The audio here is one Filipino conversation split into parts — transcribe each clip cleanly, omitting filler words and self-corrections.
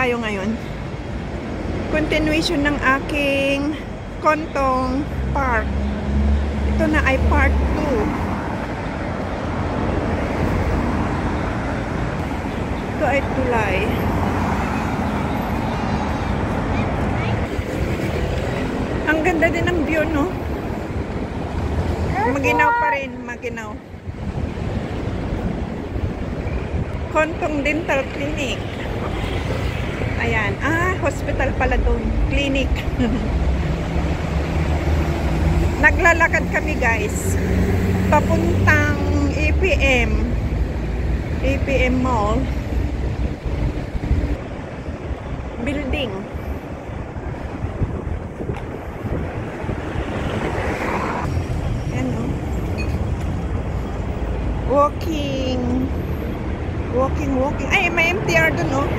tayo ngayon. Continuation ng aking Kontong Park. Ito na ay part 2. Ito ay tulay. Ang ganda din ng view, no? Maginaw pa rin, maginaw. Kontong Dental Clinic. Ayan. Hospital pala doon. Clinic. Naglalakad kami, guys. Papuntang APM. APM Mall. Building. Ayan, no? Walking. Ay, may MTR dun, oh.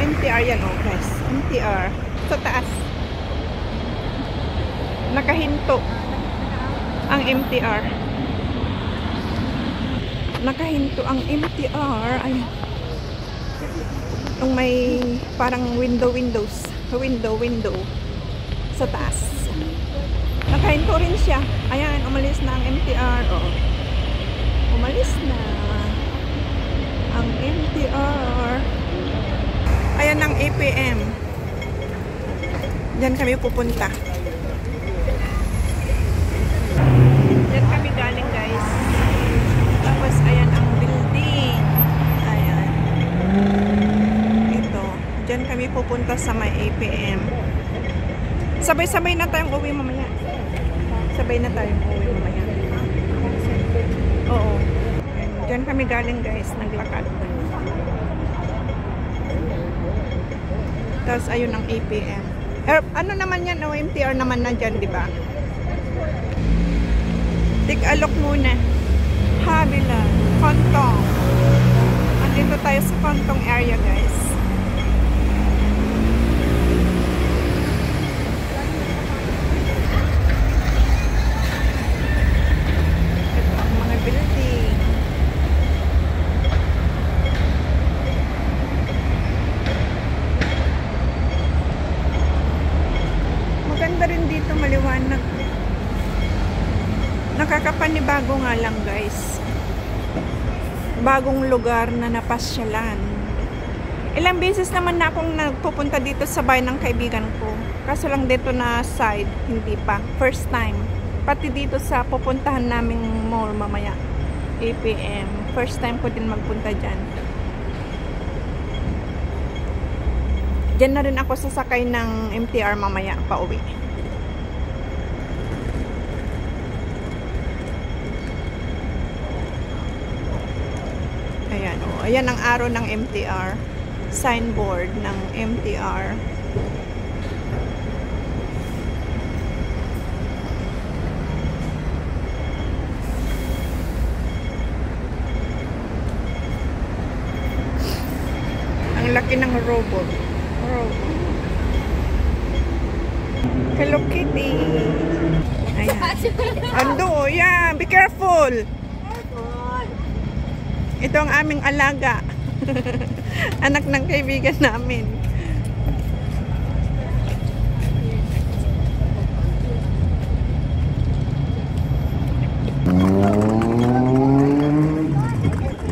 MTR yan, oh, guys. MTR. Sa taas. Nakahinto ang MTR. Nakahinto ang MTR. Ay. Yung may parang windows. Window. Sa taas. Nakahinto rin siya. Ayan, umalis na ang MTR. Oh. Umalis na ang MTR. Ayan ang APM. Diyan kami pupunta. Diyan kami galing, guys. Tapos ayan ang building. Ayan. Ito. Diyan kami pupunta sa may APM. Sabay-sabay na tayong uwi mamaya. Oo. Diyan kami galing, guys. Naglakad. Tapos ayun ang APM. Ano naman yan? MTR naman na dyan, di ba? Tik-alok muna. Haviland. Kontong. Andito tayo sa Kontong area, guys. Ito ang mga building. Maganda rin dito, maliwanag. Nakakapanibago nga lang, guys. Bagong lugar na napasyalan. Ilang beses naman na akong nagpupunta dito sa bahay ng kaibigan ko. Kaso lang dito na side, hindi pa. First time. Pati dito sa pupuntahan naming mall mamaya. APM. First time ko din magpunta dyan. Diyan na rin ako sasakay ng MTR mamaya pa uwi. Ayan, oh. Ayan ang araw ng MTR. Signboard ng MTR. Ang laki ng robot. Hello Kitty. Ayan. Ando, yeah. Be careful. Ito ang aming alaga. Anak ng kaibigan namin.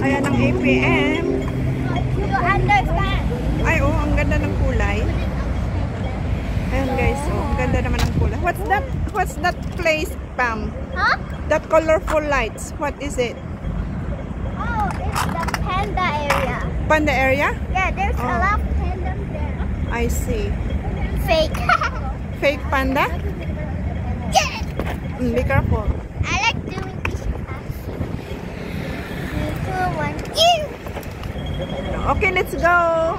Ayan ang APM. Ay, oh, ang ganda ng kulay. Ayan, guys, oh, ang ganda naman ng kulay. What's that place, Pam? Huh? That colorful lights. What is it? Oh, it's the panda area. Panda area? Yeah, there's a lot of pandas there. I see. Fake. Fake panda? Yeah. Be careful. I like doing this. 3, 2, 1, Okay, let's go.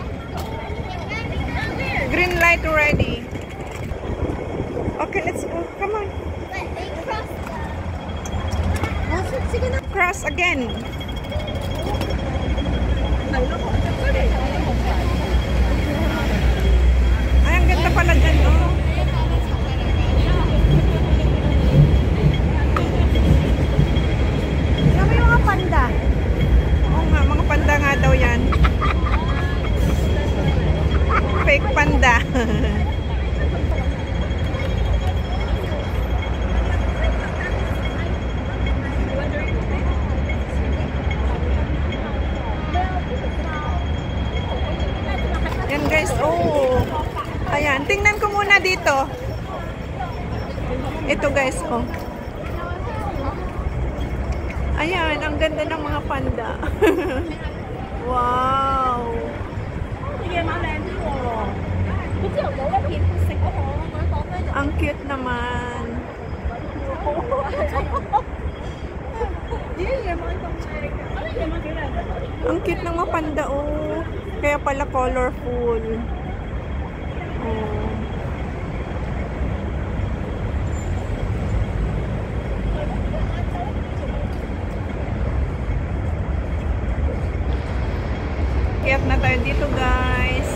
Green light already. Okay, let's go. Come on. Cross again. Ay, ang ganda pala dyan, oh. guys, oh. Ayan, ang ganda ng mga panda. Wow! Ang cute naman. Ang cute ng mga panda, oh. Kaya pala colorful. Oh. Kiyat na tayo dito, guys.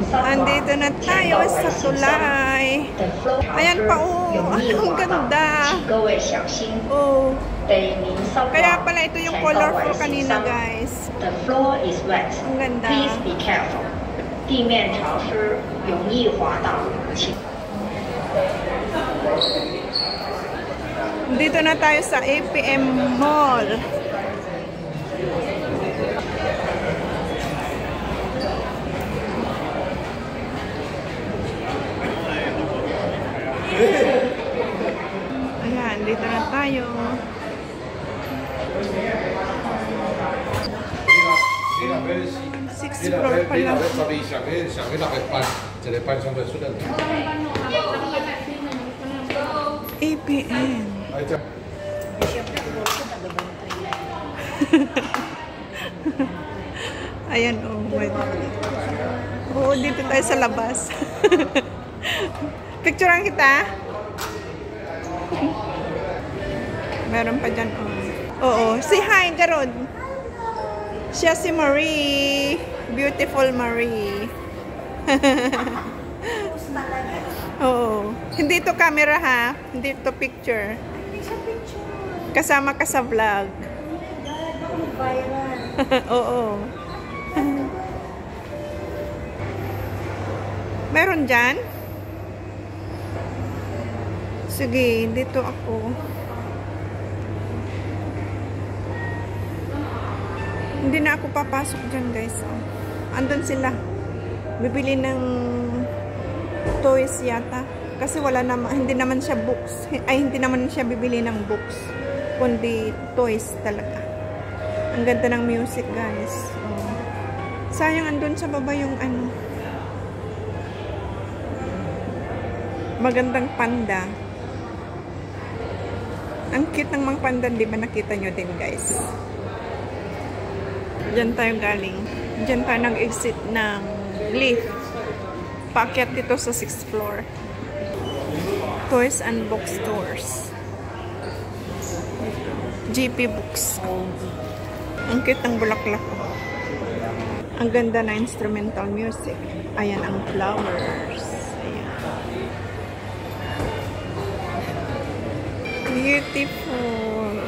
Andito na tayo sa tulay. Ayan pa, oh. Ang ganda. Oh. Kaya pala ito yung colorful kanina, guys. Ang ganda. Dito na tayo sa APM Mall. Ayan, dito na tayo. Sixth floor pala. APM. Ayan, oh. Oo, dito tayo sa labas. Picturean kita. Meron pa dyan, oh. Oo, say hi, Garod. Siya si Marie. Beautiful Marie. Oo. Hindi to camera, ha? Hindi to picture. Kasama ka sa vlog. Oo. Meron dyan? Sige, dito ako. Hindi na ako papasok dyan, guys. Andun sila. Bibili ng toys yata. Kasi wala naman, hindi naman siya books. Ay, hindi naman siya bibili ng books. Kundi toys talaga. Ang ganda ng music, guys. Oh. Sayang andun sa baba yung ano. Magandang panda. Ang cute ng mga panda, di ba nakita nyo din, guys? Diyan tayo galing. Diyan tayo nag-exit ng lift. Paakyat dito sa 6th floor. Toys and bookstores. GP Books. Ang cute ng bulaklak. Ang ganda na instrumental music. Ayan ang flowers. Ayan. Beautiful.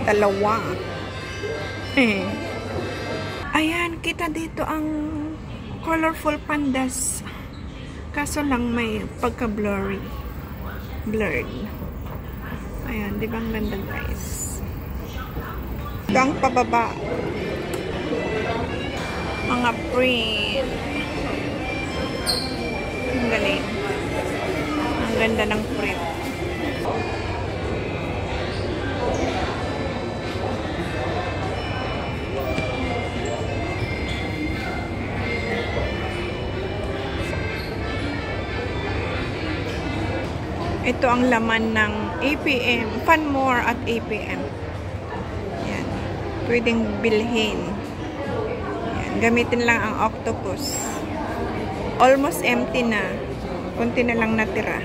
Dalawa. Ayan, kita dito ang colorful pandas. Kaso lang may pagka-blurry. Blurred. Ayan, di ba ang ganda, guys? Ito ang pababa. Mga print. Ang galing. Ang ganda ng print. Ito ang laman ng APM. Fun more at APM. Yan. Pwedeng bilhin. Yan. Gamitin lang ang octopus. Almost empty na. Kunti na lang natira.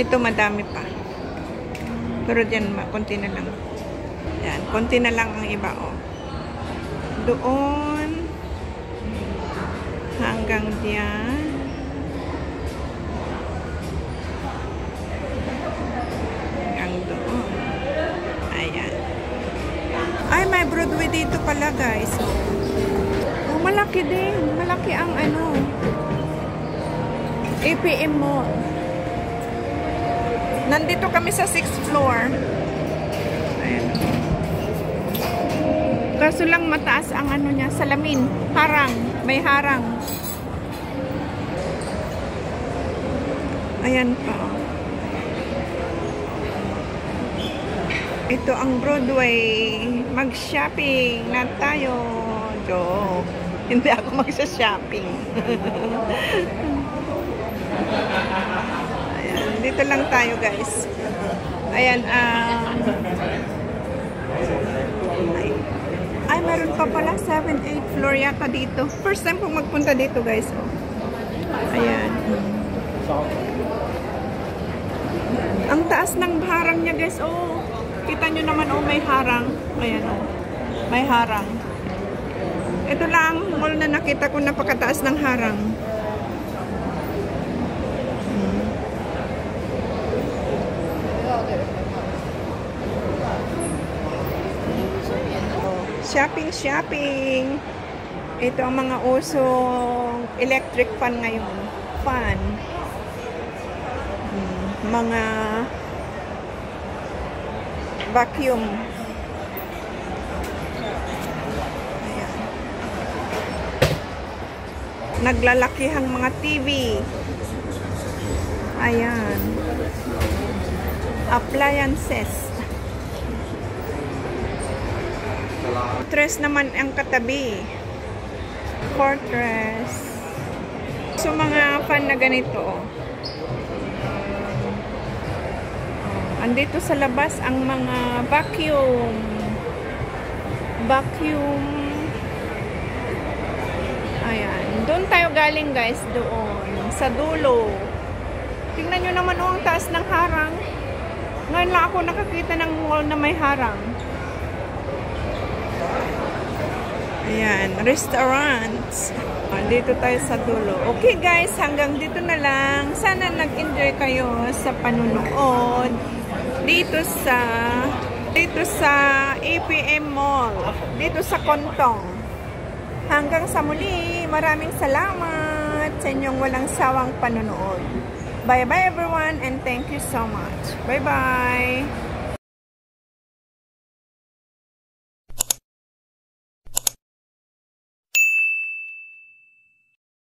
Ito madami pa. Pero dyan, kunti na lang. Yan. Kunti na lang ang iba. Oh. Doon. Hanggang diyan. Ay, may Broadway dito pala, guys. Oh, malaki din. Malaki ang ano. APM Mall. Nandito kami sa 6th floor. Ayan. Kaso lang mataas ang ano niya, salamin. Harang. May harang. Ayan pa. Ito ang Broadway. Mag-shopping na tayo. Joke. Hindi ako magsa-shopping. Ayan. Dito lang tayo, guys. Ayan. Ay, meron pa pala 7th, 8th floor yata dito. First time kong magpunta dito, guys. Oh. Ayan. Ang taas ng harang niya, guys. Oh. Kita nyo naman, oh, may harang. Ayan, oh. May harang. Ito lang mall na nakita ko napakataas ng harang. Shopping, shopping. Ito ang mga usong electric fan ngayon. Fan. Mga vacuum. Ayan. Naglalakihang mga TV. Ayan. Appliances. Fortress naman ang katabi. Fortress. So, mga fan na ganito. Andito sa labas ang mga vacuum. Vacuum. Ayan. Doon tayo galing, guys. Doon. Sa dulo. Tingnan nyo naman, oh, ang taas ng harang. Ngayon lang ako nakakita ng mall na may harang. Ayan. Restaurants. Dito tayo sa dulo. Okay, guys. Hanggang dito na lang. Sana nag-enjoy kayo sa panunood. Dito sa APM Mall. Dito sa Kontong. Hanggang sa muli. Maraming salamat sa inyong walang sawang panunood. Bye-bye everyone and thank you so much. Bye-bye.